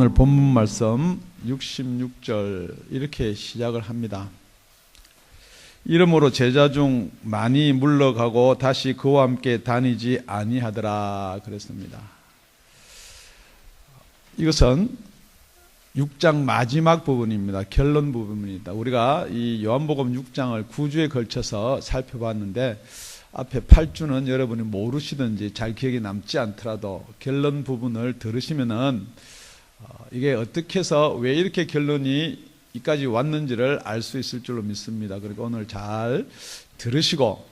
오늘 본문 말씀 66절 이렇게 시작을 합니다. 이러므로 제자 중 많이 물러가고 다시 그와 함께 다니지 아니하더라 그랬습니다. 이것은 6장 마지막 부분입니다. 결론 부분입니다. 우리가 이 요한복음 6장을 9주에 걸쳐서 살펴봤는데 앞에 8주는 여러분이 모르시든지 잘 기억에 남지 않더라도 결론 부분을 들으시면은 이게 어떻게 해서 왜 이렇게 결론이 이까지 왔는지를 알 수 있을 줄로 믿습니다. 그러니까 오늘 잘 들으시고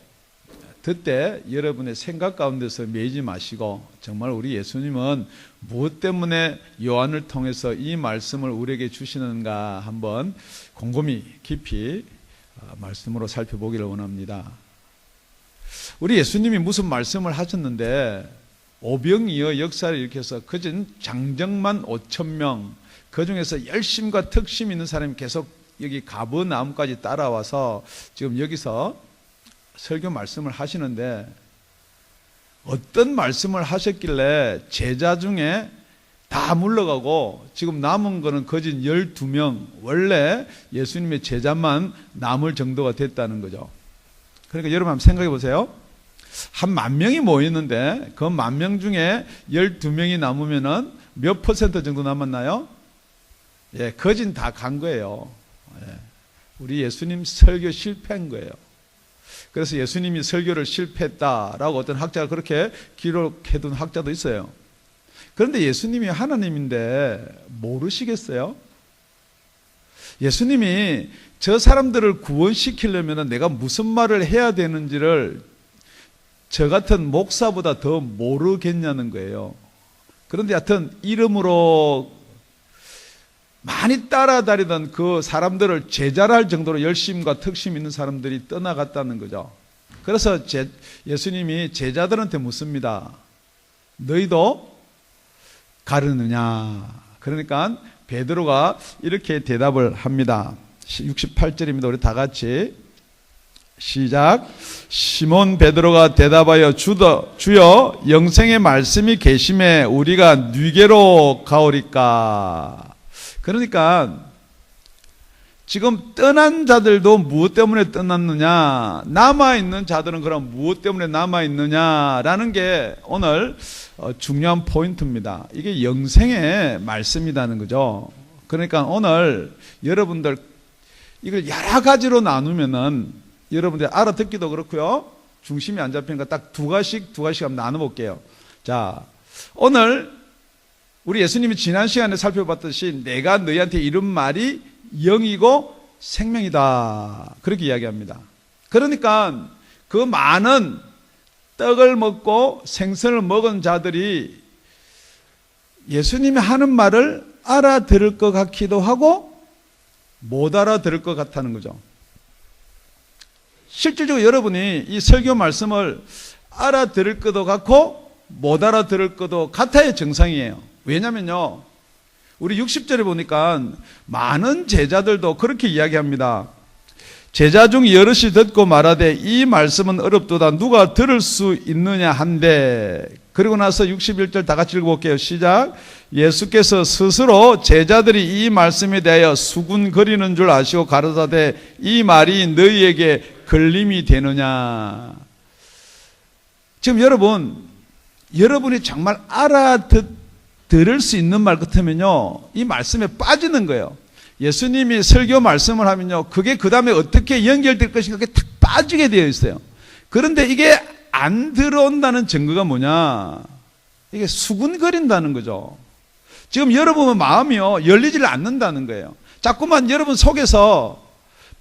그때 여러분의 생각 가운데서 매이지 마시고 정말 우리 예수님은 무엇 때문에 요한을 통해서 이 말씀을 우리에게 주시는가 한번 곰곰이 깊이 말씀으로 살펴보기를 원합니다. 우리 예수님이 무슨 말씀을 하셨는데 오병이어 역사를 일으켜서 그전 장정만 5,000명 그 중에서 열심과 특심 있는 사람이 계속 여기 가버나움까지 따라와서 지금 여기서 설교 말씀을 하시는데 어떤 말씀을 하셨길래 제자 중에 다 물러가고 지금 남은 거는 거진 12명 원래 예수님의 제자만 남을 정도가 됐다는 거죠. 그러니까 여러분 한번 생각해 보세요. 한 10,000명이 모였는데 그 10,000명 중에 12명이 남으면은 몇 퍼센트 정도 남았나요? 예, 거진 다 간 거예요. 예, 우리 예수님 설교 실패한 거예요. 그래서 예수님이 설교를 실패했다라고 어떤 학자가 그렇게 기록해둔 학자도 있어요. 그런데 예수님이 하나님인데 모르시겠어요? 예수님이 저 사람들을 구원시키려면 내가 무슨 말을 해야 되는지를 저 같은 목사보다 더 모르겠냐는 거예요. 그런데 하여튼 이름으로 많이 따라다니던 그 사람들을 제자라 할 정도로 열심과 특심 있는 사람들이 떠나갔다는 거죠. 그래서 예수님이 제자들한테 묻습니다. 너희도 가르느냐? 그러니까 베드로가 이렇게 대답을 합니다. 68절입니다. 우리 다 같이 시작. 시몬 베드로가 대답하여 주여 영생의 말씀이 계심에 우리가 누게로 가오리까? 그러니까 지금 떠난 자들도 무엇 때문에 떠났느냐, 남아있는 자들은 그럼 무엇 때문에 남아있느냐라는 게 오늘 중요한 포인트입니다. 이게 영생의 말씀이라는 거죠. 그러니까 오늘 여러분들 이걸 여러 가지로 나누면은 여러분들 알아듣기도 그렇고요, 중심이 안 잡히니까 딱 두 가지씩 한번 나눠볼게요. 자, 오늘 우리 예수님이 지난 시간에 살펴봤듯이 내가 너희한테 이런 말이 영이고 생명이다 그렇게 이야기합니다. 그러니까 그 많은 떡을 먹고 생선을 먹은 자들이 예수님이 하는 말을 알아들을 것 같기도 하고 못 알아들을 것 같다는 거죠. 실질적으로 여러분이 이 설교 말씀을 알아들을 것도 같고 못 알아들을 것도 같아야 정상이에요. 왜냐면요, 우리 60절에 보니까 많은 제자들도 그렇게 이야기합니다. 제자 중 여럿이 듣고 말하되 이 말씀은 어렵도다 누가 들을 수 있느냐 한데, 그리고 나서 61절 다 같이 읽어볼게요. 시작. 예수께서 스스로 제자들이 이 말씀에 대하여 수군거리는 줄 아시고 가르사대 이 말이 너희에게 걸림이 되느냐. 지금 여러분이 정말 들을 수 있는 말 같으면요, 이 말씀에 빠지는 거예요. 예수님이 설교 말씀을 하면요, 그게 그 다음에 어떻게 연결될 것인가 그게 탁 빠지게 되어 있어요. 그런데 이게 안 들어온다는 증거가 뭐냐? 이게 수군거린다는 거죠. 지금 여러분 마음이요, 열리질 않는다는 거예요. 자꾸만 여러분 속에서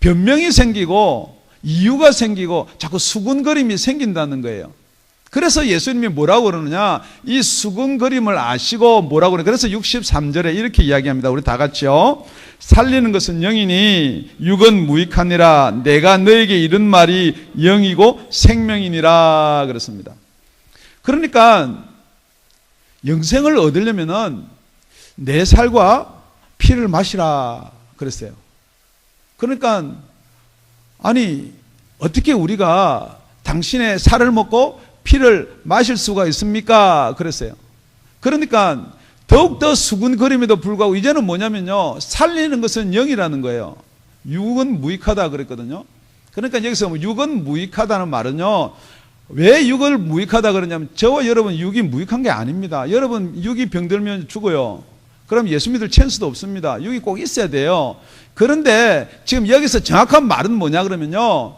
변명이 생기고 이유가 생기고 자꾸 수군거림이 생긴다는 거예요. 그래서 예수님이 뭐라고 그러느냐, 이 수군거림을 아시고 뭐라고 그러냐. 그래서 63절에 이렇게 이야기합니다. 우리 다 같이요. 살리는 것은 영이니 육은 무익하니라. 내가 너에게 이른 말이 영이고 생명이니라 그랬습니다. 그러니까 영생을 얻으려면은 내 살과 피를 마시라 그랬어요. 그러니까 아니 어떻게 우리가 당신의 살을 먹고 피를 마실 수가 있습니까? 그랬어요. 그러니까 더욱더 수군거림에도 불구하고 이제는 뭐냐면요, 살리는 것은 영이라는 거예요. 육은 무익하다 그랬거든요. 그러니까 여기서 육은 무익하다는 말은요, 왜 육을 무익하다 그러냐면 저와 여러분 육이 무익한 게 아닙니다. 여러분 육이 병들면 죽어요. 그럼 예수 믿을 찬스도 없습니다. 육이 꼭 있어야 돼요. 그런데 지금 여기서 정확한 말은 뭐냐 그러면요,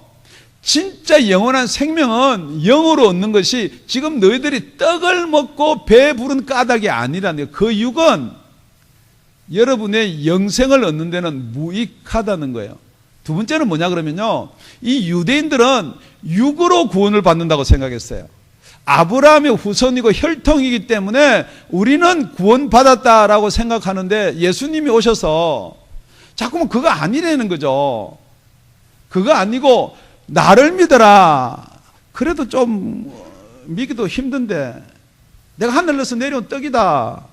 진짜 영원한 생명은 영으로 얻는 것이 지금 너희들이 떡을 먹고 배 부른 까닭이 아니라는 거예요. 그 육은 여러분의 영생을 얻는 데는 무익하다는 거예요. 두 번째는 뭐냐 그러면요, 이 유대인들은 육으로 구원을 받는다고 생각했어요. 아브라함의 후손이고 혈통이기 때문에 우리는 구원받았다라고 생각하는데 예수님이 오셔서 자꾸만 그거 아니라는 거죠. 그거 아니고 나를 믿어라. 그래도 좀 믿기도 힘든데 내가 하늘에서 내려온 떡이다.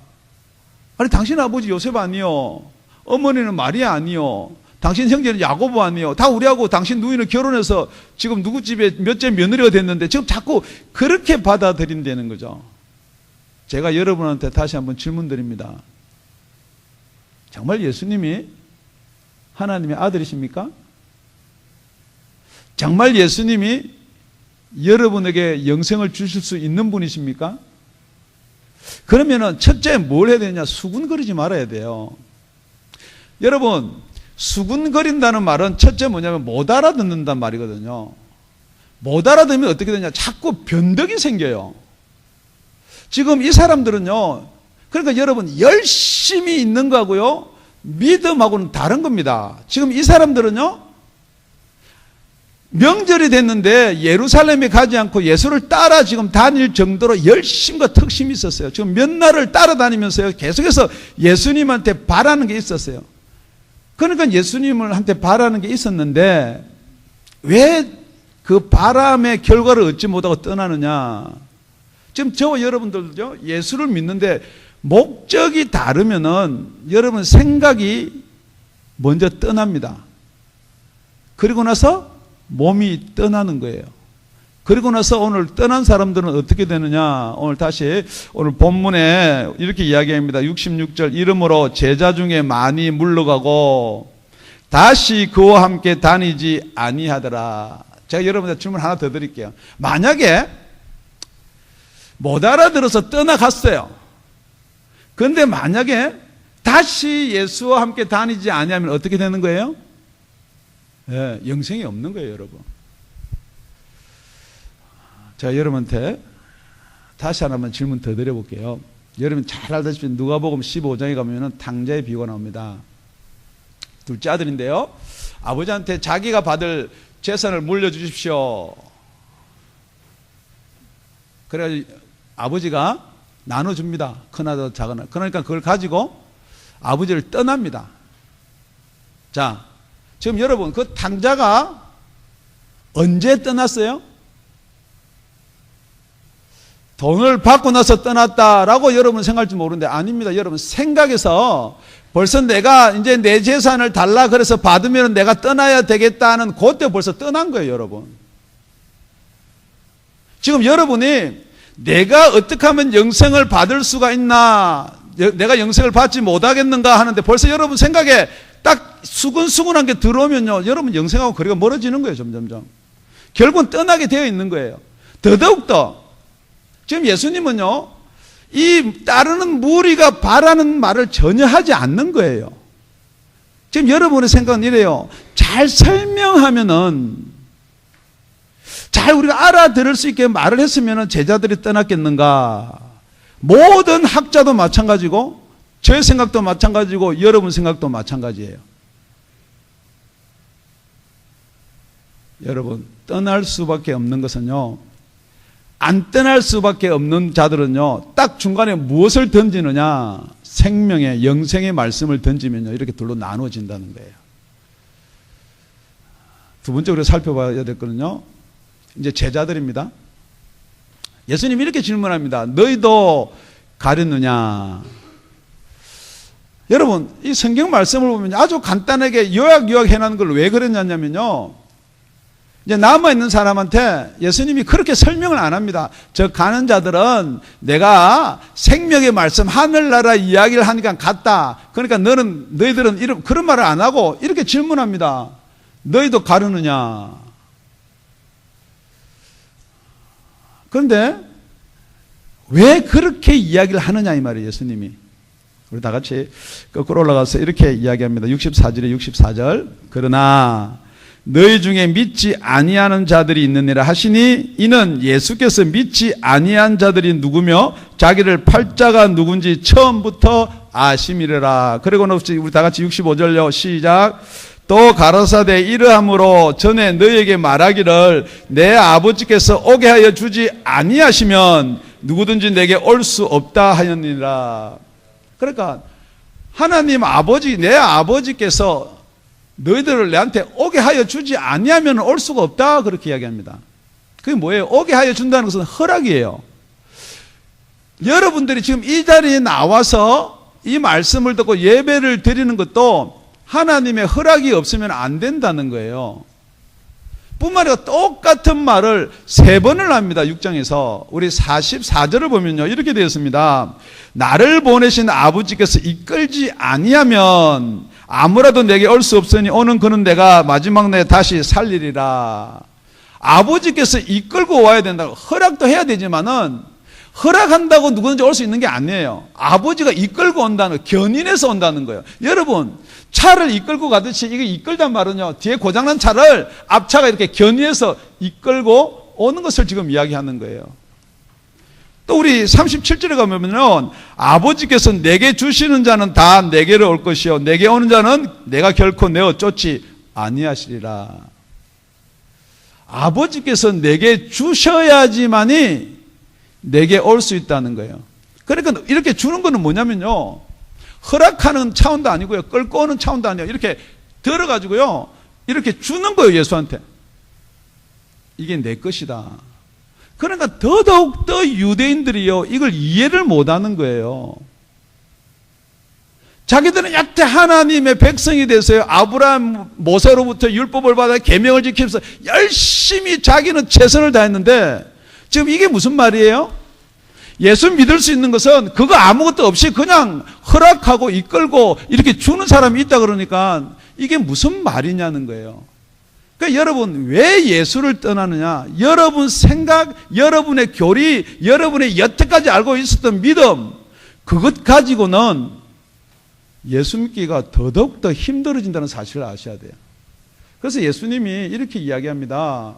아니 당신 아버지 요셉 아니요, 어머니는 마리아 아니요, 당신 형제는 야고보 아니요, 다 우리하고 당신 누이는 결혼해서 지금 누구 집에 몇째 며느리가 됐는데 지금 자꾸 그렇게 받아들인다는 거죠. 제가 여러분한테 다시 한번 질문 드립니다. 정말 예수님이 하나님의 아들이십니까? 정말 예수님이 여러분에게 영생을 주실 수 있는 분이십니까? 그러면은 첫째 뭘 해야 되냐? 수군거리지 말아야 돼요. 여러분, 수군거린다는 말은 첫째 뭐냐면 못 알아듣는단 말이거든요. 못 알아듣으면 어떻게 되냐? 자꾸 변덕이 생겨요. 지금 이 사람들은요, 그러니까 여러분 열심히 있는 거하고요, 믿음하고는 다른 겁니다. 지금 이 사람들은요, 명절이 됐는데 예루살렘에 가지 않고 예수를 따라 지금 다닐 정도로 열심과 특심이 있었어요. 지금 몇 날을 따라다니면서요, 계속해서 예수님한테 바라는 게 있었어요. 그러니까 예수님한테 바라는 게 있었는데 왜 그 바람의 결과를 얻지 못하고 떠나느냐? 지금 저와 여러분들도요, 예수를 믿는데 목적이 다르면은 여러분 생각이 먼저 떠납니다. 그리고 나서 몸이 떠나는 거예요. 그리고 나서 오늘 떠난 사람들은 어떻게 되느냐? 오늘 다시 오늘 본문에 이렇게 이야기합니다. 66절, 이러므로 제자 중에 많이 물러가고 다시 그와 함께 다니지 아니하더라. 제가 여러분한테 질문 하나 더 드릴게요. 만약에 못 알아들어서 떠나갔어요. 그런데 만약에 다시 예수와 함께 다니지 아니하면 어떻게 되는 거예요? 예, 영생이 없는 거예요, 여러분. 제가 여러분한테 다시 하나만 질문 더 드려볼게요. 여러분 잘 알다시피 누가복음 15장에 가면은 탕자의 비유가 나옵니다. 둘째 아들인데요, 아버지한테 자기가 받을 재산을 물려주십시오. 그래가지고 아버지가 나눠줍니다. 큰아들 작은아들. 그러니까 그걸 가지고 아버지를 떠납니다. 자, 지금 여러분 그 탕자가 언제 떠났어요? 돈을 받고 나서 떠났다라고 여러분 생각할지 모르는데 아닙니다. 여러분 생각에서 벌써 내가 이제 내 재산을 달라 그래서 받으면 내가 떠나야 되겠다는 그때 벌써 떠난 거예요, 여러분. 지금 여러분이 내가 어떻게 하면 영생을 받을 수가 있나, 내가 영생을 받지 못하겠는가 하는데 벌써 여러분 생각에 딱 수근수근한 게 들어오면요, 여러분 영생하고 거리가 멀어지는 거예요, 점점점. 결국은 떠나게 되어 있는 거예요. 더더욱더 지금 예수님은요, 이 따르는 무리가 바라는 말을 전혀 하지 않는 거예요. 지금 여러분의 생각은 이래요. 잘 설명하면은, 잘 우리가 알아들을 수 있게 말을 했으면은 제자들이 떠났겠는가? 모든 학자도 마찬가지고, 제 생각도 마찬가지고, 여러분 생각도 마찬가지예요. 여러분, 떠날 수밖에 없는 것은요, 안 떠날 수밖에 없는 자들은요, 딱 중간에 무엇을 던지느냐? 생명의, 영생의 말씀을 던지면요, 이렇게 둘로 나누어진다는 거예요. 두 번째로 살펴봐야 될 거는요, 이제 제자들입니다. 예수님이 이렇게 질문합니다. 너희도 가렸느냐? 여러분, 이 성경 말씀을 보면 아주 간단하게 요약해놓은 걸 왜 그랬냐면요, 이제 남아있는 사람한테 예수님이 그렇게 설명을 안 합니다. 저 가는 자들은 내가 생명의 말씀, 하늘나라 이야기를 하니까 갔다. 그러니까 너희들은 그런 말을 안 하고 이렇게 질문합니다. 너희도 가르느냐? 그런데 왜 그렇게 이야기를 하느냐 이 말이에요, 예수님이. 우리 다 같이 거꾸로 올라가서 이렇게 이야기합니다. 64절에 64절. 그러나 너희 중에 믿지 아니하는 자들이 있느니라 하시니 이는 예수께서 믿지 아니한 자들이 누구며 자기를 팔자가 누군지 처음부터 아심이래라. 그리고는 우리 다 같이 65절요. 시작. 또 가라사대 이러함으로 전에 너희에게 말하기를 내 아버지께서 오게 하여 주지 아니하시면 누구든지 내게 올 수 없다 하였느니라. 그러니까 하나님 아버지, 내 아버지께서 너희들을 내한테 오게 하여 주지 아니하면 올 수가 없다 그렇게 이야기합니다. 그게 뭐예요? 오게 하여 준다는 것은 허락이에요. 여러분들이 지금 이 자리에 나와서 이 말씀을 듣고 예배를 드리는 것도 하나님의 허락이 없으면 안 된다는 거예요. 뿐만 아니라 똑같은 말을 3번을 합니다. 6장에서. 우리 44절을 보면요. 이렇게 되어 있습니다. 나를 보내신 아버지께서 이끌지 아니하면 아무라도 내게 올 수 없으니 오는 그는 내가 마지막 날에 다시 살리리라. 아버지께서 이끌고 와야 된다고 허락도 해야 되지만은 허락한다고 누구든지 올 수 있는 게 아니에요. 아버지가 이끌고 온다는, 견인해서 온다는 거예요. 여러분, 차를 이끌고 가듯이 이게 이끌단 말은요, 뒤에 고장난 차를 앞차가 이렇게 견인해서 이끌고 오는 것을 지금 이야기하는 거예요. 또 우리 37절에 가면요, 아버지께서 내게 주시는 자는 다 내게로 올 것이요 내게 오는 자는 내가 결코 내어 쫓지 아니하시리라. 아버지께서 내게 주셔야지만이 내게 올 수 있다는 거예요. 그러니까 이렇게 주는 거는 뭐냐면요, 허락하는 차원도 아니고요, 끌고 오는 차원도 아니에요. 이렇게 들어가지고요, 이렇게 주는 거예요, 예수한테. 이게 내 것이다. 그러니까 더더욱더 유대인들이요, 이걸 이해를 못하는 거예요. 자기들은 여태 하나님의 백성이 돼서요, 아브라함 모세로부터 율법을 받아 계명을 지키면서 열심히 자기는 최선을 다했는데 지금 이게 무슨 말이에요? 예수 믿을 수 있는 것은 그거 아무것도 없이 그냥 허락하고 이끌고 이렇게 주는 사람이 있다 그러니까 이게 무슨 말이냐는 거예요. 그러니까 여러분, 왜 예수를 떠나느냐? 여러분 생각, 여러분의 교리, 여러분의 여태까지 알고 있었던 믿음, 그것 가지고는 예수 믿기가 더더욱더 힘들어진다는 사실을 아셔야 돼요. 그래서 예수님이 이렇게 이야기합니다.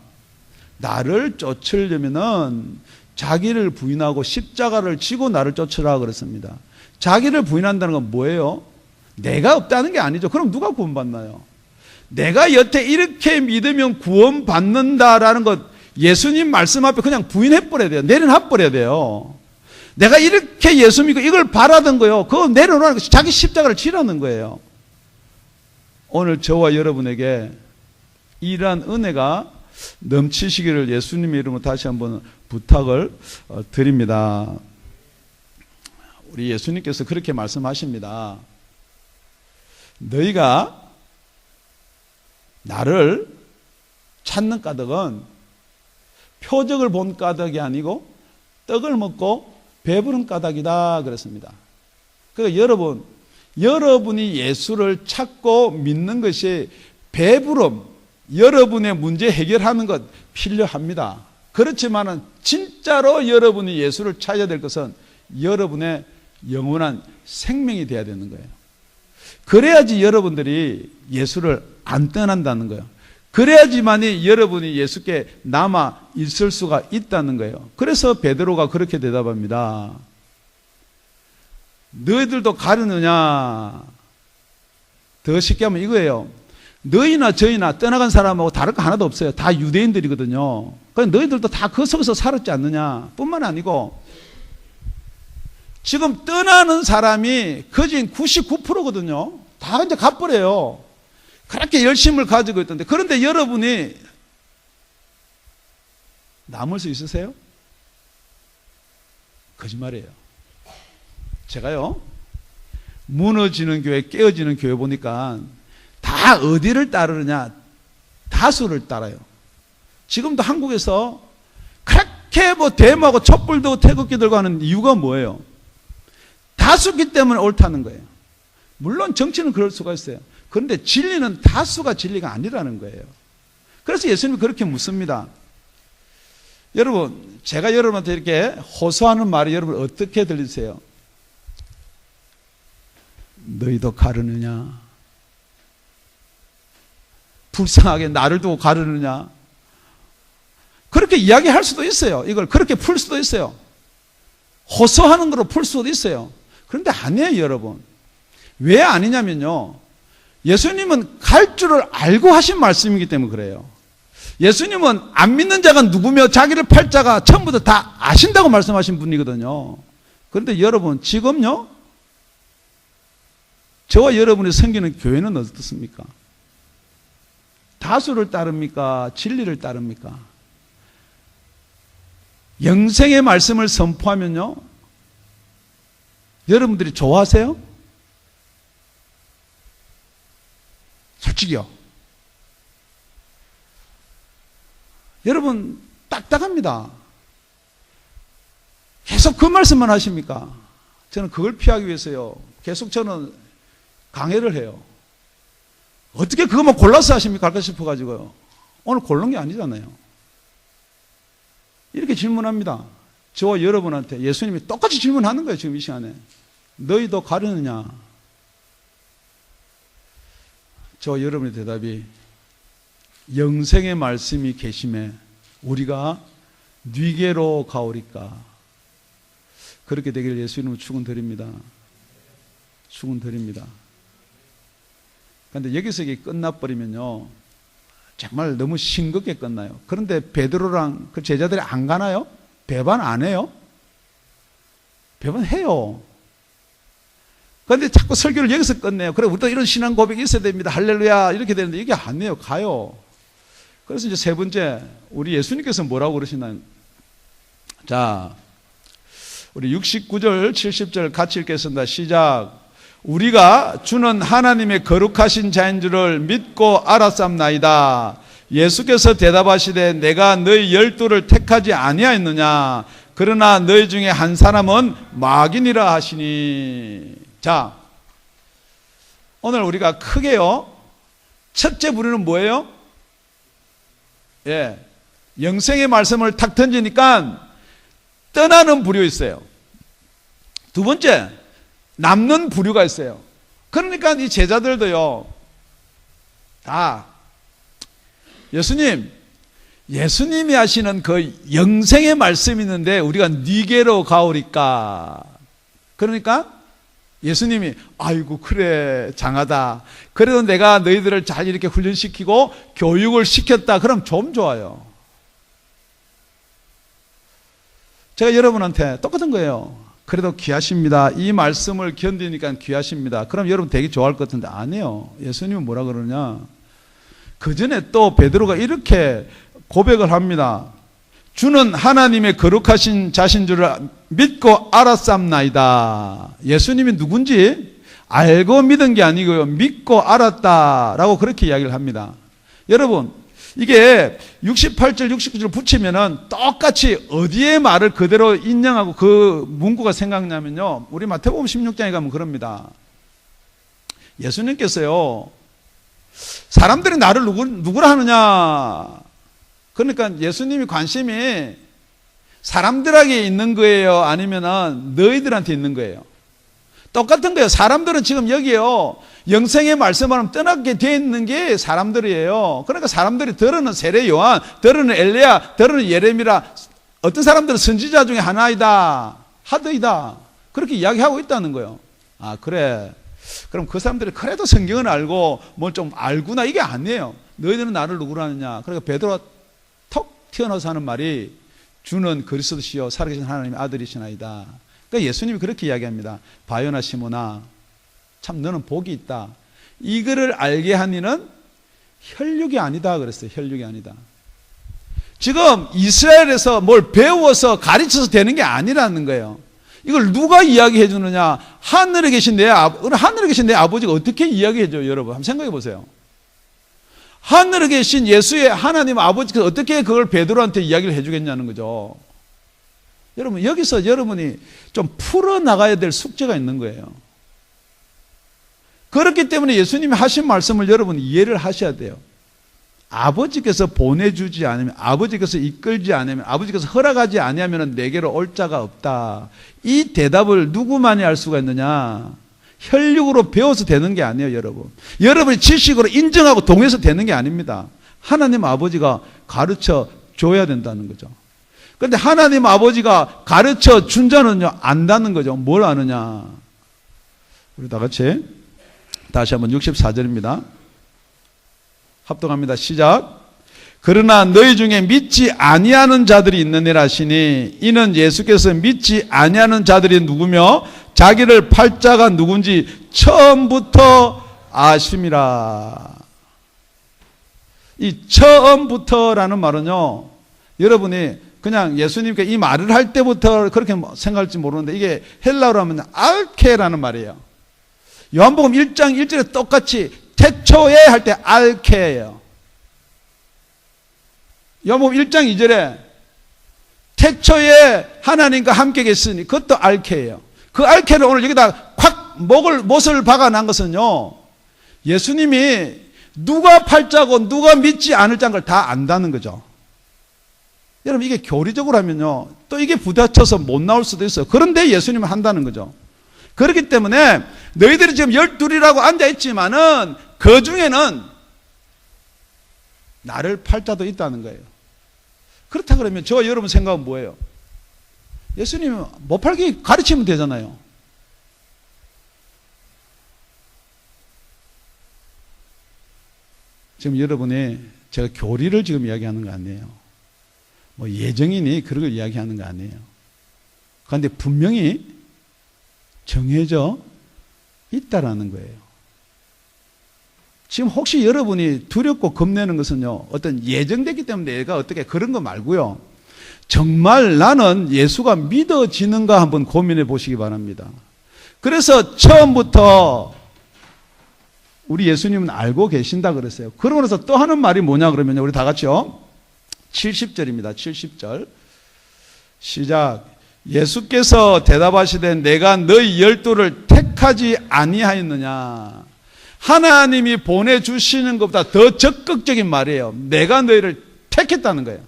나를 쫓으려면은 자기를 부인하고 십자가를 지고 나를 쫓으라 그랬습니다. 자기를 부인한다는 건 뭐예요? 내가 없다는 게 아니죠. 그럼 누가 구원받나요? 내가 여태 이렇게 믿으면 구원받는다라는 것, 예수님 말씀 앞에 그냥 부인해버려야 돼요. 내려놔버려야 돼요. 내가 이렇게 예수 믿고 이걸 바라던 거요, 그거 내려놓는 것이 자기 십자가를 지라는 거예요. 오늘 저와 여러분에게 이러한 은혜가 넘치시기를 예수님의 이름으로 다시 한번 부탁을 드립니다. 우리 예수님께서 그렇게 말씀하십니다. 너희가 나를 찾는 까닭은 표적을 본 까닭이 아니고 떡을 먹고 배부른 까닭이다 그랬습니다. 그러니까 여러분이 예수를 찾고 믿는 것이 배부름, 여러분의 문제 해결하는 것 필요합니다. 그렇지만은 진짜로 여러분이 예수를 찾아야 될 것은 여러분의 영원한 생명이 되어야 되는 거예요. 그래야지 여러분들이 예수를 안 떠난다는 거예요. 그래야지만이 여러분이 예수께 남아 있을 수가 있다는 거예요. 그래서 베드로가 그렇게 대답합니다. 너희들도 가르느냐? 더 쉽게 하면 이거예요. 너희나 저희나 떠나간 사람하고 다를 거 하나도 없어요. 다 유대인들이거든요. 그러니까 너희들도 다 그 속에서 살았지 않느냐? 뿐만 아니고 지금 떠나는 사람이 거진 99%거든요. 다 이제 가버려요. 그렇게 열심을 가지고 있던데, 그런데 여러분이 남을 수 있으세요? 거짓말이에요. 제가요, 무너지는 교회, 깨어지는 교회 보니까 다 어디를 따르느냐? 다수를 따라요. 지금도 한국에서 그렇게 뭐 데모하고 촛불 들고 태극기 들고 하는 이유가 뭐예요? 다수기 때문에 옳다는 거예요. 물론 정치는 그럴 수가 있어요. 그런데 진리는 다수가 진리가 아니라는 거예요. 그래서 예수님이 그렇게 묻습니다. 여러분, 제가 여러분한테 이렇게 호소하는 말이 여러분 어떻게 들리세요? 너희도 가르느냐? 불쌍하게 나를 두고 가르느냐? 그렇게 이야기할 수도 있어요. 이걸 그렇게 풀 수도 있어요. 호소하는 거로 풀 수도 있어요. 그런데 아니에요, 여러분. 왜 아니냐면요, 예수님은 갈 줄을 알고 하신 말씀이기 때문에 그래요. 예수님은 안 믿는 자가 누구며 자기를 팔 자가 처음부터 다 아신다고 말씀하신 분이거든요. 그런데 여러분, 지금요, 저와 여러분이 섬기는 교회는 어떻습니까? 다수를 따릅니까? 진리를 따릅니까? 영생의 말씀을 선포하면요, 여러분들이 좋아하세요? 솔직히요. 여러분 딱딱합니다. 계속 그 말씀만 하십니까? 저는 그걸 피하기 위해서요, 계속 저는 강해를 해요. 어떻게 그것만 골라서 하십니까? 할까 싶어가지고요. 오늘 고른 게 아니잖아요. 이렇게 질문합니다. 저와 여러분한테 예수님이 똑같이 질문하는 거예요. 지금 이 시간에. 너희도 가르느냐? 저와 여러분의 대답이 영생의 말씀이 계심에 우리가 뉘게로 가오리까. 그렇게 되기를 예수님은 축원드립니다. 축원드립니다. 그런데 여기서 이게 끝나버리면요, 정말 너무 싱겁게 끝나요. 그런데 베드로랑 그 제자들이 안 가나요? 배반 안 해요? 배반해요. 그런데 자꾸 설교를 여기서 끝내요. 그래, 우리도 이런 신앙 고백이 있어야 됩니다. 할렐루야. 이렇게 되는데 이게 안 해요. 가요. 그래서 이제 세 번째, 우리 예수님께서 뭐라고 그러시나요? 자, 우리 69절, 70절 같이 읽겠습니다. 시작. 우리가 주는 하나님의 거룩하신 자인 줄을 믿고 알았삼나이다. 예수께서 대답하시되 내가 너희 12를 택하지 아니하였느냐? 그러나 너희 중에 한 사람은 마귀니라 하시니. 자, 오늘 우리가 크게요, 첫째 부류는 뭐예요? 예, 영생의 말씀을 탁 던지니까 떠나는 부류 있어요. 두 번째, 남는 부류가 있어요. 그러니까 이 제자들도요, 다 예수님이 하시는 그 영생의 말씀이 있는데 우리가 니게로 가오리까. 그러니까 예수님이 아이고 그래 장하다. 그래도 내가 너희들을 잘 이렇게 훈련시키고 교육을 시켰다. 그럼 좀 좋아요. 제가 여러분한테 똑같은 거예요. 그래도 귀하십니다. 이 말씀을 견디니까 귀하십니다. 그럼 여러분 되게 좋아할 것 같은데 아니에요. 예수님은 뭐라 그러냐? 그 전에 또 베드로가 이렇게 고백을 합니다. 주는 하나님의 거룩하신 자신 줄을 믿고 알았삼나이다. 예수님이 누군지 알고 믿은 게 아니고요, 믿고 알았다라고 그렇게 이야기를 합니다. 여러분, 이게 68절, 69절 붙이면은 똑같이 어디에 말을 그대로 인용하고 그 문구가 생각나면요, 우리 마태복음 16장에 가면 그럽니다. 예수님께서요, 사람들이 나를 누구라 하느냐? 그러니까 예수님이 관심이 사람들에게 있는 거예요? 아니면은 너희들한테 있는 거예요? 똑같은 거예요. 사람들은 지금 여기요, 영생의 말씀을 떠나게 되어 있는 게 사람들이에요. 그러니까 사람들이 들으는 세례 요한, 들으는 엘리야, 들으는 예레미야, 어떤 사람들은 선지자 중에 하나이다, 하드이다, 그렇게 이야기하고 있다는 거예요. 아, 그래. 그럼 그 사람들이 그래도 성경을 알고 뭐 좀 알구나, 이게 아니에요. 너희들은 나를 누구로 하느냐? 그러니까 베드로가 턱 튀어나와서 하는 말이 주는 그리스도시요 살아계신 하나님의 아들이시나이다. 그러니까 예수님이 그렇게 이야기합니다. 바요나 시모나, 참 너는 복이 있다. 이거를 알게 하니는 혈육이 아니다 그랬어요. 혈육이 아니다. 지금 이스라엘에서 뭘 배워서 가르쳐서 되는 게 아니라는 거예요. 이걸 누가 이야기해 주느냐? 하늘에 계신 내 아버지가 어떻게 이야기해 줘요? 여러분 한번 생각해 보세요. 하늘에 계신 예수의 하나님 아버지께서 어떻게 그걸 베드로한테 이야기를 해주겠냐는 거죠. 여러분, 여기서 여러분이 좀 풀어나가야 될 숙제가 있는 거예요. 그렇기 때문에 예수님이 하신 말씀을 여러분이 이해를 하셔야 돼요. 아버지께서 보내주지 않으면, 아버지께서 이끌지 않으면, 아버지께서 허락하지 아니하면 내게로 올 자가 없다. 이 대답을 누구만이 알 수가 있느냐? 혈육으로 배워서 되는 게 아니에요, 여러분. 여러분이 지식으로 인정하고 동의해서 되는 게 아닙니다. 하나님 아버지가 가르쳐 줘야 된다는 거죠. 그런데 하나님 아버지가 가르쳐 준 자는요, 안다는 거죠. 뭘 아느냐? 우리 다 같이 다시 한번 64절입니다. 합독합니다. 시작. 그러나 너희 중에 믿지 아니하는 자들이 있느니라 하시니 이는 예수께서 믿지 아니하는 자들이 누구며 자기를 팔 자가 누군지 처음부터 아심이라. 이 처음부터라는 말은요, 여러분이 그냥 예수님께 이 말을 할 때부터 그렇게 생각할지 모르는데 이게 헬라어로 하면 알케라는 말이에요. 요한복음 1장 1절에 똑같이 태초에 할 때 알케예요. 요한복음 1장 2절에 태초에 하나님과 함께 계시니 그것도 알케예요. 그 알케를 오늘 여기다 콱 못을 박아난 것은요, 예수님이 누가 팔자고 누가 믿지 않을 자인 걸 다 안다는 거죠. 여러분, 이게 교리적으로 하면요, 또 이게 부딪혀서 못 나올 수도 있어요. 그런데 예수님은 한다는 거죠. 그렇기 때문에 너희들이 지금 12이라고 앉아있지만은 그 중에는 나를 팔 자도 있다는 거예요. 그렇다 그러면 저와 여러분 생각은 뭐예요? 예수님은 못 팔게 가르치면 되잖아요. 지금 여러분이 제가 교리를 지금 이야기하는 거 아니에요. 뭐 예정이니 그런 걸 이야기하는 거 아니에요. 그런데 분명히 정해져 있다라는 거예요. 지금 혹시 여러분이 두렵고 겁내는 것은요, 어떤 예정됐기 때문에 내가 어떻게 그런 거 말고요, 정말 나는 예수가 믿어지는가 한번 고민해 보시기 바랍니다. 그래서 처음부터 우리 예수님은 알고 계신다 그랬어요. 그러고 나서 또 하는 말이 뭐냐 그러면요, 우리 다 같이요, 70절입니다. 70절 시작. 예수께서 대답하시되 내가 너희 12를 택하지 아니하였느냐. 하나님이 보내주시는 것보다 더 적극적인 말이에요. 내가 너희를 택했다는 거예요.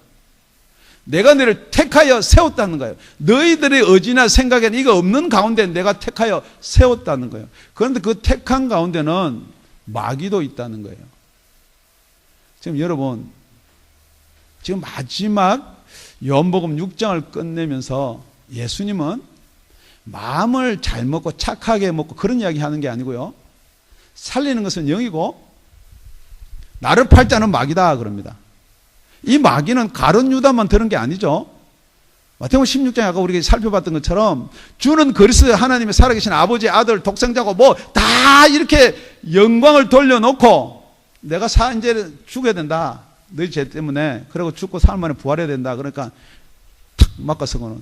내가 너희를 택하여 세웠다는 거예요. 너희들의 의지나 생각에는 이거 없는 가운데 내가 택하여 세웠다는 거예요. 그런데 그 택한 가운데는 마귀도 있다는 거예요. 지금 여러분, 지금 마지막 요한복음 6장을 끝내면서 예수님은 마음을 잘 먹고 착하게 먹고 그런 이야기 하는 게 아니고요, 살리는 것은 영이고 나를 팔 자는 마귀다 그럽니다. 이 마귀는 가룟 유다만 들은 게 아니죠. 마태복음 16장에 아까 우리가 살펴봤던 것처럼 주는 그리스도 하나님의 살아계신 아버지, 아들, 독생자고 뭐 다 이렇게 영광을 돌려놓고 내가 이제 죽어야 된다, 너희 죄 때문에. 그리고 죽고 사흘 만에 부활해야 된다. 그러니까 탁 막아서고는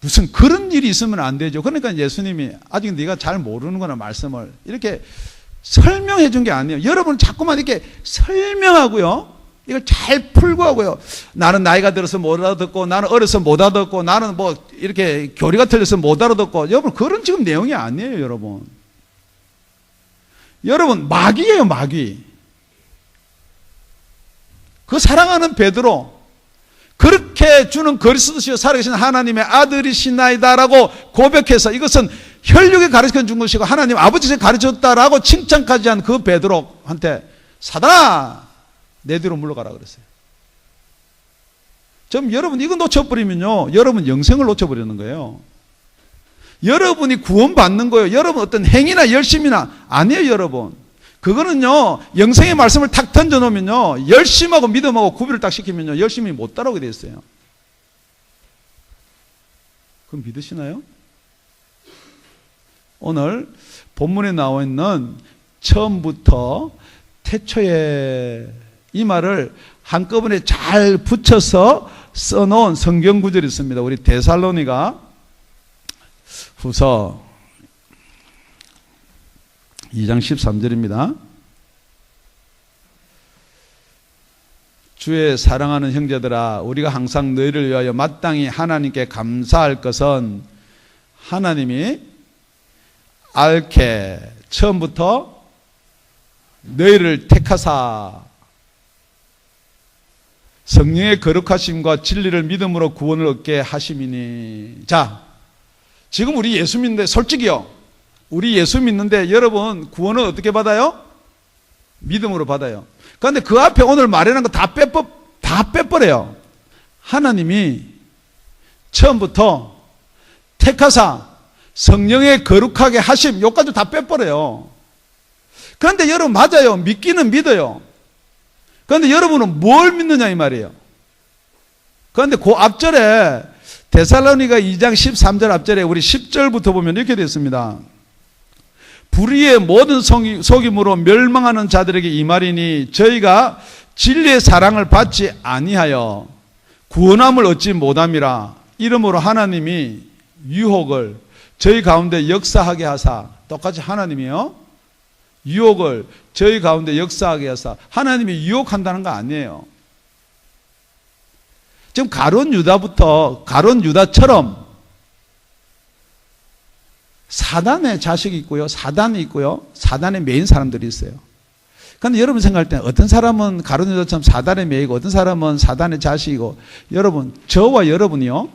무슨 그런 일이 있으면 안 되죠. 그러니까 예수님이 아직 네가 잘 모르는구나 말씀을 이렇게 설명해 준 게 아니에요. 여러분 자꾸만 이렇게 설명하고요, 이걸 잘 풀고 하고요, 나는 나이가 들어서 못 알아듣고, 나는 어려서 못 알아듣고, 나는 뭐 이렇게 교리가 틀려서 못 알아듣고, 여러분 그런 지금 내용이 아니에요. 여러분 마귀예요, 마귀. 그 사랑하는 베드로, 그렇게 주는 그리스도시요 살아계신 하나님의 아들이시나이다라고 고백해서 이것은 혈육이 가르쳐 준 것이고 하나님 아버지께서 가르쳤다라고 칭찬까지 한 그 베드로한테 사단아 내 뒤로 물러가라 그랬어요. 좀 여러분 이거 놓쳐버리면요, 여러분 영생을 놓쳐버리는 거예요. 여러분이 구원받는 거예요. 여러분 어떤 행위나 열심이나 아니에요. 여러분 그거는요, 영생의 말씀을 탁 던져놓으면요, 열심하고 믿음하고 구비를 딱 시키면요, 열심히 못 따라오게 돼 있어요. 그럼 믿으시나요? 오늘 본문에 나와 있는 처음부터 태초에, 이 말을 한꺼번에 잘 붙여서 써놓은 성경 구절이 있습니다. 우리 데살로니가 후서 2장 13절입니다. 주의 사랑하는 형제들아, 우리가 항상 너희를 위하여 마땅히 하나님께 감사할 것은 하나님이 알게 처음부터 너희를 택하사 성령의 거룩하심과 진리를 믿음으로 구원을 얻게 하심이니. 자, 지금 우리 예수 믿는데, 솔직히요, 우리 예수 믿는데 여러분 구원을 어떻게 받아요? 믿음으로 받아요. 그런데 그 앞에 오늘 말하는 거 다 빼버려요. 하나님이 처음부터 택하사 성령의 거룩하게 하심, 요까지 다 빼버려요. 그런데 여러분, 맞아요. 믿기는 믿어요. 그런데 여러분은 뭘 믿느냐 이 말이에요. 그런데 그 앞절에 데살로니가 2장 13절 앞절에 우리 10절부터 보면 이렇게 되어 있습니다. 불의의 모든 속임으로 멸망하는 자들에게 이 말이니 저희가 진리의 사랑을 받지 아니하여 구원함을 얻지 못함이라. 이러므로 하나님이 유혹을 저희 가운데 역사하게 하사, 똑같이 하나님이요, 유혹을 저희 가운데 역사하게 하사. 하나님이 유혹한다는 거 아니에요. 지금 가룟 유다처럼 사단의 자식이 있고요, 사단이 있고요, 사단의 매인 사람들이 있어요. 그런데 여러분 생각할 때 어떤 사람은 가룟 유다처럼 사단의 매이고 어떤 사람은 사단의 자식이고, 여러분, 저와 여러분이요,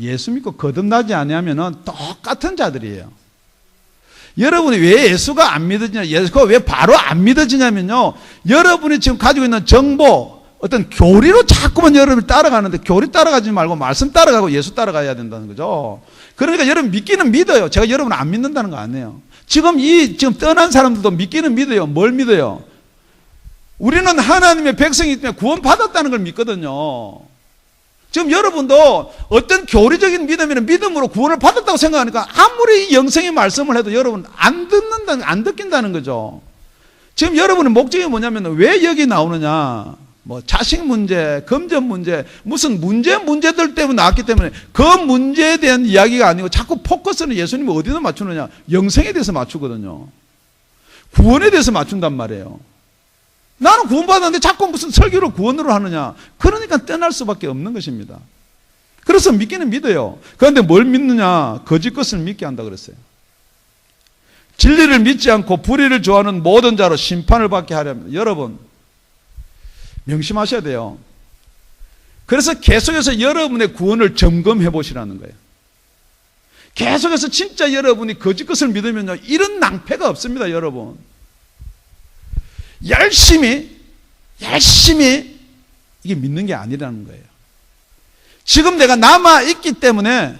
예수 믿고 거듭나지 아니하면은 똑같은 자들이에요. 여러분이 왜 예수가 안 믿어지냐, 예수가 왜 바로 안 믿어지냐면요, 여러분이 지금 가지고 있는 정보, 어떤 교리로 자꾸만 여러분이 따라가는데, 교리 따라가지 말고 말씀 따라가고 예수 따라가야 된다는 거죠. 그러니까 여러분 믿기는 믿어요. 제가 여러분 안 믿는다는 거 아니에요. 지금 떠난 사람들도 믿기는 믿어요. 뭘 믿어요? 우리는 하나님의 백성이기 때문에 구원받았다는 걸 믿거든요. 지금 여러분도 어떤 교리적인 믿음이나 믿음으로 구원을 받았다고 생각하니까 아무리 영생의 말씀을 해도 여러분 안 듣긴다는 거죠. 지금 여러분의 목적이 뭐냐면, 왜 여기 나오느냐, 뭐 자식 문제, 금전 문제, 무슨 문제들 때문에 나왔기 때문에 그 문제에 대한 이야기가 아니고 자꾸 포커스는 예수님이 어디다 맞추느냐, 영생에 대해서 맞추거든요. 구원에 대해서 맞춘단 말이에요. 나는 구원받았는데 자꾸 무슨 설교로 구원으로 하느냐. 그러니까 떠날 수밖에 없는 것입니다. 그래서 믿기는 믿어요. 그런데 뭘 믿느냐? 거짓 것을 믿게 한다 그랬어요. 진리를 믿지 않고 불의를 좋아하는 모든 자로 심판을 받게 하려면, 여러분 명심하셔야 돼요. 그래서 계속해서 여러분의 구원을 점검해 보시라는 거예요. 계속해서 진짜 여러분이 거짓 것을 믿으면요, 이런 낭패가 없습니다. 여러분 열심히 이게 믿는 게 아니라는 거예요. 지금 내가 남아있기 때문에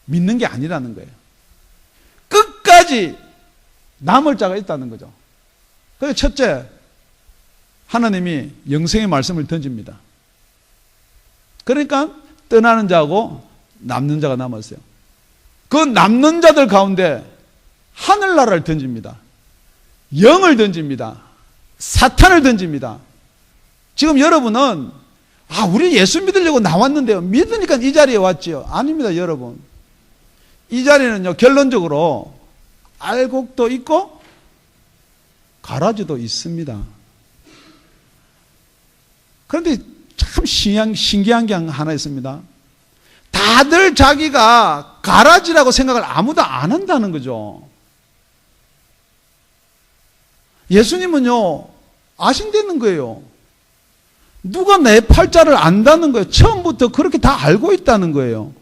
믿는 게 아니라는 거예요. 끝까지 남을 자가 있다는 거죠. 그래서 첫째, 하나님이 영생의 말씀을 던집니다. 그러니까 떠나는 자하고 남는 자가 남았어요. 그 남는 자들 가운데 하늘나라를 던집니다. 영을 던집니다. 사탄을 던집니다. 지금 여러분은 우리 예수 믿으려고 나왔는데요, 믿으니까 이 자리에 왔지요. 아닙니다. 여러분, 이 자리는요, 결론적으로 알곡도 있고 가라지도 있습니다. 그런데 참 신기한 게 하나 있습니다. 다들 자기가 가라지라고 생각을 아무도 안 한다는 거죠. 예수님은요, 아신다는 거예요. 누가 내 팔자를 안다는 거예요. 처음부터 그렇게 다 알고 있다는 거예요.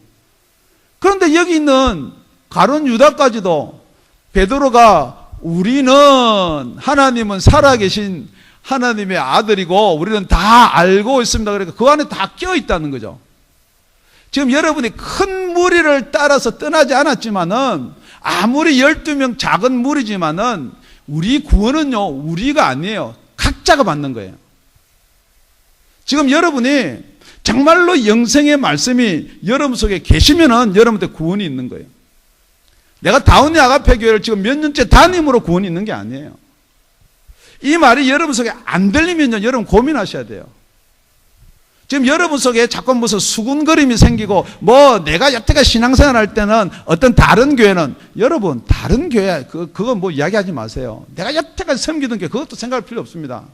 그런데 여기 있는 가룟 유다까지도 베드로가 우리는 하나님은 살아계신 하나님의 아들이고 우리는 다 알고 있습니다. 그러니까 그 안에 다 껴 있다는 거죠. 지금 여러분이 큰 무리를 따라서 떠나지 않았지만은, 아무리 12명 작은 무리지만은 우리 구원은요, 우리가 아니에요. 각자가 받는 거예요. 지금 여러분이 정말로 영생의 말씀이 여러분 속에 계시면은 여러분한테 구원이 있는 거예요. 내가 다운리 아가페 교회를 지금 몇 년째 담임으로 구원이 있는 게 아니에요. 이 말이 여러분 속에 안 들리면요, 여러분 고민하셔야 돼요. 지금 여러분 속에 자꾸 무슨 수군거림이 생기고, 내가 여태까지 신앙생활 할 때는 어떤 다른 교회는, 여러분, 다른 교회, 그거 이야기하지 마세요. 내가 여태까지 섬기던 게 그것도 생각할 필요 없습니다.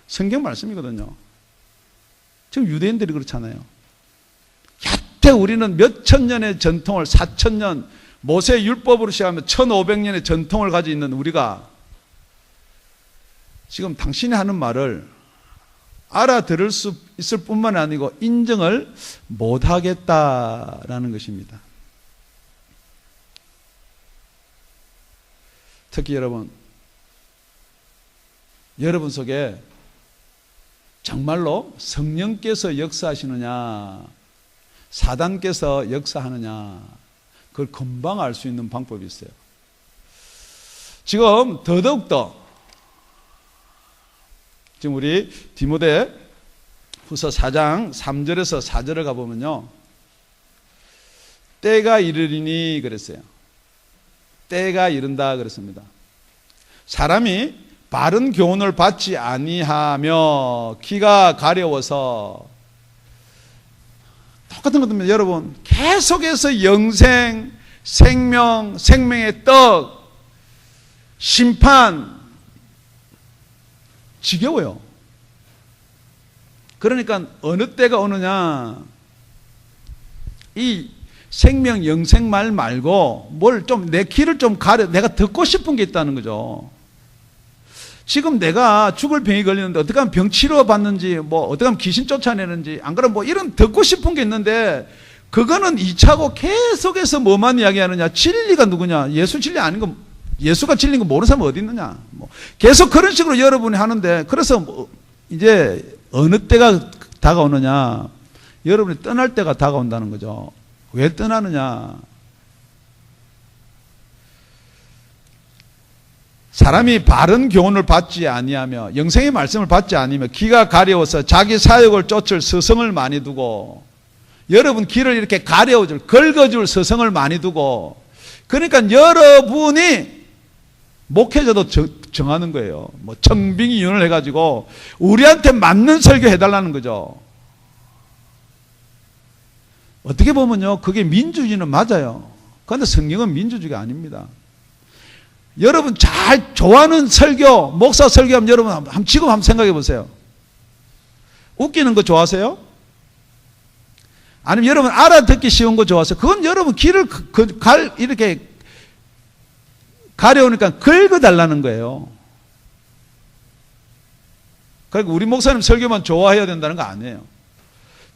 성경 말씀이거든요. 지금 유대인들이 그렇잖아요. 여태 우리는 몇천 년의 전통을, 4,000년, 모세 율법으로 시작하면 1,500년의 전통을 가지고 있는 우리가 지금 당신이 하는 말을 알아들을 수 있을 뿐만 아니고 인정을 못하겠다라는 것입니다. 특히 여러분 속에 정말로 성령께서 역사하시느냐, 사단께서 역사하느냐, 그걸 금방 알 수 있는 방법이 있어요. 지금 더더욱더 지금 우리 디모데 후서 4장 3절에서 4절을 가보면요, 때가 이르리니 그랬어요. 때가 이른다 그랬습니다. 사람이 바른 교훈을 받지 아니하며 귀가 가려워서, 똑같은 것입니다. 여러분, 계속해서 영생, 생명, 생명의 떡, 심판, 지겨워요. 그러니까 어느 때가 오느냐, 이 생명, 영생 말 말고 뭘 좀, 내 귀를 좀 가려, 내가 듣고 싶은 게 있다는 거죠. 지금 내가 죽을 병이 걸리는데 어떻게 하면 병 치료 받는지, 뭐 어떻게 하면 귀신 쫓아내는지, 안 그러면 뭐 이런 듣고 싶은 게 있는데, 그거는 2차고 계속해서 뭐만 이야기하느냐, 진리가 누구냐, 예수 진리 아닌 거, 예수가 진리인 거 모르는 사람은 어디 있느냐, 뭐 계속 그런 식으로 여러분이 하는데, 그래서 뭐 이제 어느 때가 다가오느냐, 여러분이 떠날 때가 다가온다는 거죠. 왜 떠나느냐, 사람이 바른 교훈을 받지 아니하며 영생의 말씀을 받지 아니하며 귀가 가려워서 자기 사역을 쫓을 서성을 많이 두고, 여러분 귀를 이렇게 가려워줄, 긁어줄 서성을 많이 두고, 그러니까 여러분이 목회자도 정하는 거예요. 뭐 청빙위원을 해가지고 우리한테 맞는 설교 해달라는 거죠. 어떻게 보면요, 그게 민주주의는 맞아요. 그런데 성경은 민주주의가 아닙니다. 여러분 잘 좋아하는 설교, 목사 설교하면 여러분 지금 한번 생각해 보세요. 웃기는 거 좋아하세요? 아니면 여러분 알아듣기 쉬운 거 좋아하세요? 그건 여러분 귀를 이렇게 가려우니까 긁어달라는 거예요. 그러니까 우리 목사님 설교만 좋아해야 된다는 거 아니에요.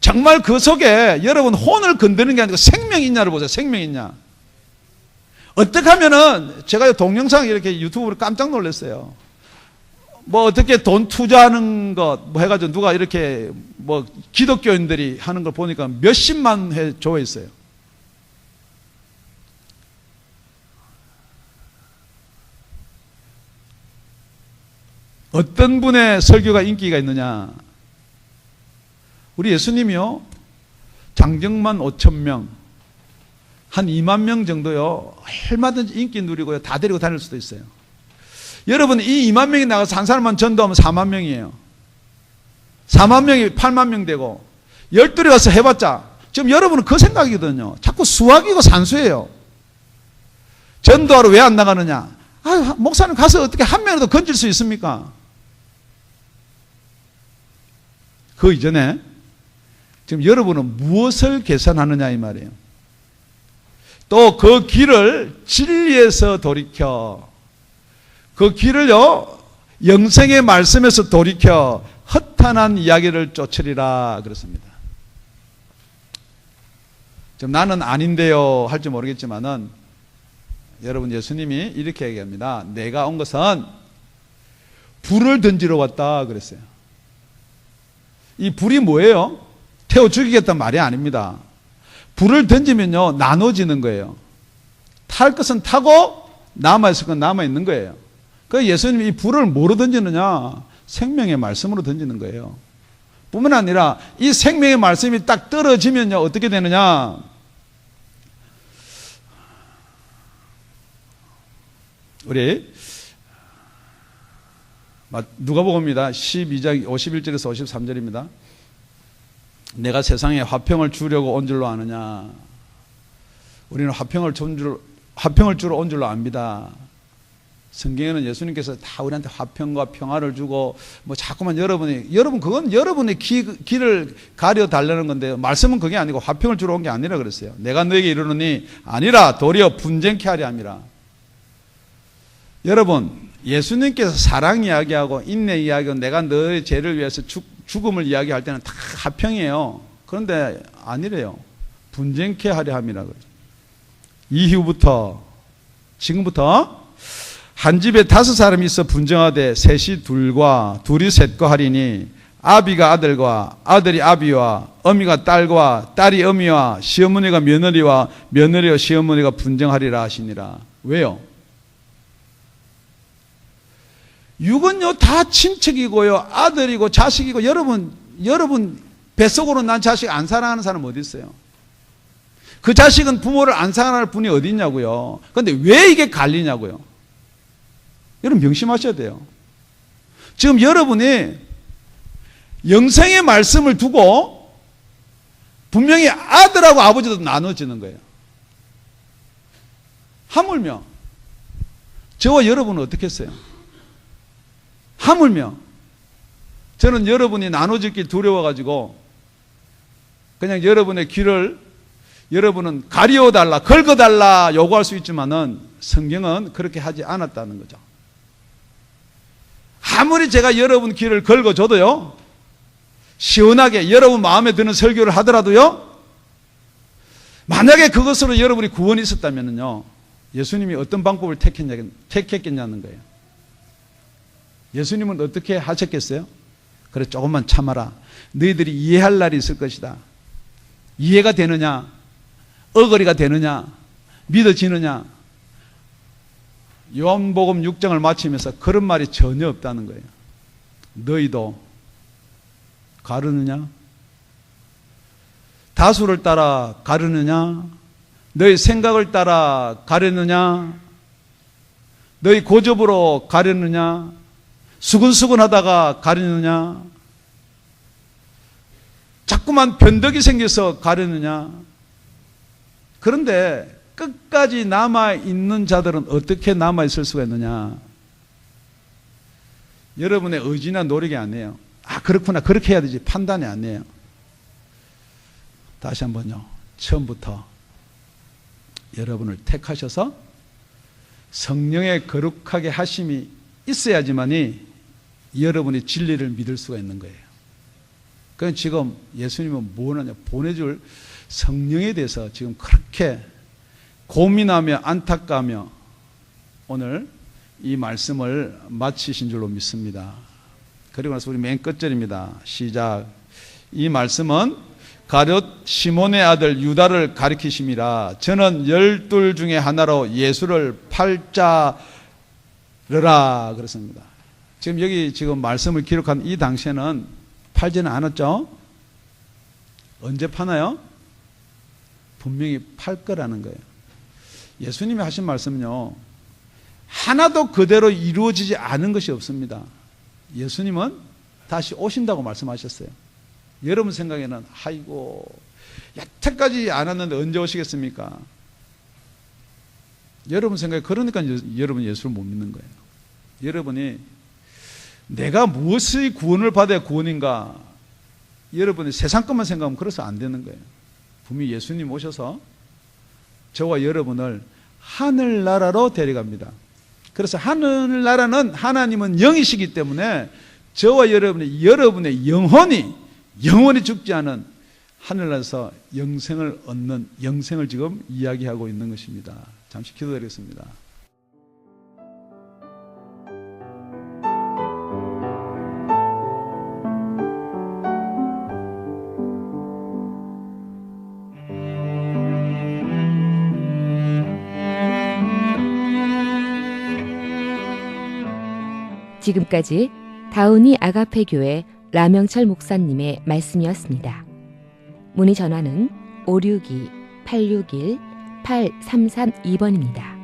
정말 그 속에 여러분 혼을 건드는 게 아니고 생명이 있냐를 보세요. 생명이 있냐. 어떻게 하면은, 제가 동영상 이렇게 유튜브로 깜짝 놀랐어요. 뭐 어떻게 돈 투자하는 것 뭐 해가지고 누가 이렇게 뭐 기독교인들이 하는 걸 보니까 몇십만 회 조회했어요. 어떤 분의 설교가 인기가 있느냐. 우리 예수님이요, 장정만 5,000명, 한 2만 명 정도요, 얼마든지 인기 누리고요, 다 데리고 다닐 수도 있어요. 여러분, 이 2만 명이 나가서 한 사람만 전도하면 4만 명이에요. 4만 명이 8만 명 되고, 12리 가서 해봤자, 지금 여러분은 그 생각이거든요. 자꾸 수학이고 산수예요. 전도하러 왜 안 나가느냐? 아, 목사님 가서 어떻게 한 명이라도 건질 수 있습니까? 그 이전에 지금 여러분은 무엇을 계산하느냐 이 말이에요. 또 그 길을 진리에서 돌이켜, 그 길을요 영생의 말씀에서 돌이켜 허탄한 이야기를 쫓으리라 그렇습니다. 지금 나는 아닌데요 할지 모르겠지만은, 여러분 예수님이 이렇게 얘기합니다. 내가 온 것은 불을 던지러 왔다 그랬어요. 이 불이 뭐예요? 태워 죽이겠다는 말이 아닙니다. 불을 던지면요 나눠지는 거예요. 탈 것은 타고 남아있을 건 남아있는 거예요. 그래서 예수님이 이 불을 뭐로 던지느냐? 생명의 말씀으로 던지는 거예요. 뿐만 아니라 이 생명의 말씀이 딱 떨어지면요 어떻게 되느냐? 우리 누가복음입니다. 12장 51절에서 53절입니다. 내가 세상에 화평을 주려고 온 줄로 아느냐? 우리는 화평을 주러 온 줄로 압니다. 성경에는 예수님께서 다 우리한테 화평과 평화를 주고 뭐 자꾸만 그건 여러분의 길을 가려 달라는 건데요. 말씀은 그게 아니고 화평을 주러 온 게 아니라 그랬어요. 내가 너에게 이르노니 아니라 도리어 분쟁케 하려 함이라. 여러분, 예수님께서 사랑 이야기하고 인내 이야기하고 내가 너의 죄를 위해서 죽음을 이야기할 때는 다 화평이에요. 그런데 아니래요. 분쟁케 하려 함이라 그래요. 이후부터 지금부터 한 집에 5사람이 있어 분쟁하되 셋이 둘과 둘이 셋과 하리니 아비가 아들과 아들이 아비와 어미가 딸과 딸이 어미와 시어머니가 며느리와 며느리와 시어머니가 분쟁하리라 하시니라. 왜요? 육은요 다 친척이고요 아들이고 자식이고. 여러분 뱃속으로 난 자식 안 사랑하는 사람 어디 있어요? 그 자식은 부모를 안 사랑할 분이 어디 있냐고요. 그런데 왜 이게 갈리냐고요. 여러분 명심하셔야 돼요. 지금 여러분이 영생의 말씀을 두고 분명히 아들하고 아버지도 나눠지는 거예요. 하물며 저와 여러분은 어떻게 했어요? 하물며 저는 여러분이 나눠질 길 두려워가지고 그냥 여러분의 길을 여러분은 가리워달라 긁어달라 요구할 수 있지만은 성경은 그렇게 하지 않았다는 거죠. 아무리 제가 여러분 길을 긁어줘도요, 시원하게 여러분 마음에 드는 설교를 하더라도요, 만약에 그것으로 여러분이 구원이 있었다면요, 예수님이 어떤 방법을 택했겠냐는 거예요. 예수님은 어떻게 하셨겠어요? 그래, 조금만 참아라. 너희들이 이해할 날이 있을 것이다. 이해가 되느냐? 어거리가 되느냐? 믿어지느냐? 요한복음 6장을 마치면서 그런 말이 전혀 없다는 거예요. 너희도 가르느냐? 다수를 따라 가르느냐? 너희 생각을 따라 가르느냐? 너희 고집으로 가르느냐? 수근수근하다가 가르느냐? 자꾸만 변덕이 생겨서 가르느냐? 그런데 끝까지 남아있는 자들은 어떻게 남아있을 수가 있느냐? 여러분의 의지나 노력이 아니에요. 아, 그렇구나, 그렇게 해야 되지, 판단이 아니에요. 다시 한번요, 처음부터 여러분을 택하셔서 성령의 거룩하게 하심이 있어야지만이 여러분이 진리를 믿을 수가 있는 거예요. 그럼 지금 예수님은 뭐하냐? 보내줄 성령에 대해서 지금 그렇게 고민하며 안타까며 오늘 이 말씀을 마치신 줄로 믿습니다. 그리고 나서 우리 맨 끝절입니다. 시작. 이 말씀은 가룟 시몬의 아들 유다를 가리키심이라. 저는 12 중에 하나로 예수를 팔자르라 그랬습니다. 지금 여기 지금 말씀을 기록한 이 당시에는 팔지는 않았죠? 언제 파나요? 분명히 팔 거라는 거예요. 예수님이 하신 말씀은요, 하나도 그대로 이루어지지 않은 것이 없습니다. 예수님은 다시 오신다고 말씀하셨어요. 여러분 생각에는 아이고 여태까지 안 왔는데 언제 오시겠습니까? 여러분 생각에 그러니까 여러분 예수를 못 믿는 거예요. 여러분이 내가 무엇의 구원을 받아야 구원인가? 여러분이 세상 것만 생각하면 그래서 안 되는 거예요. 분명히 예수님 오셔서 저와 여러분을 하늘나라로 데려갑니다. 그래서 하늘나라는 하나님은 영이시기 때문에 저와 여러분의 영혼이 죽지 않은 하늘나라에서 영생을 얻는 영생을 지금 이야기하고 있는 것입니다. 잠시 기도드리겠습니다. 지금까지 다운이 아가페 교회 라명철 목사님의 말씀이었습니다. 문의 전화는 562-861-8332번입니다.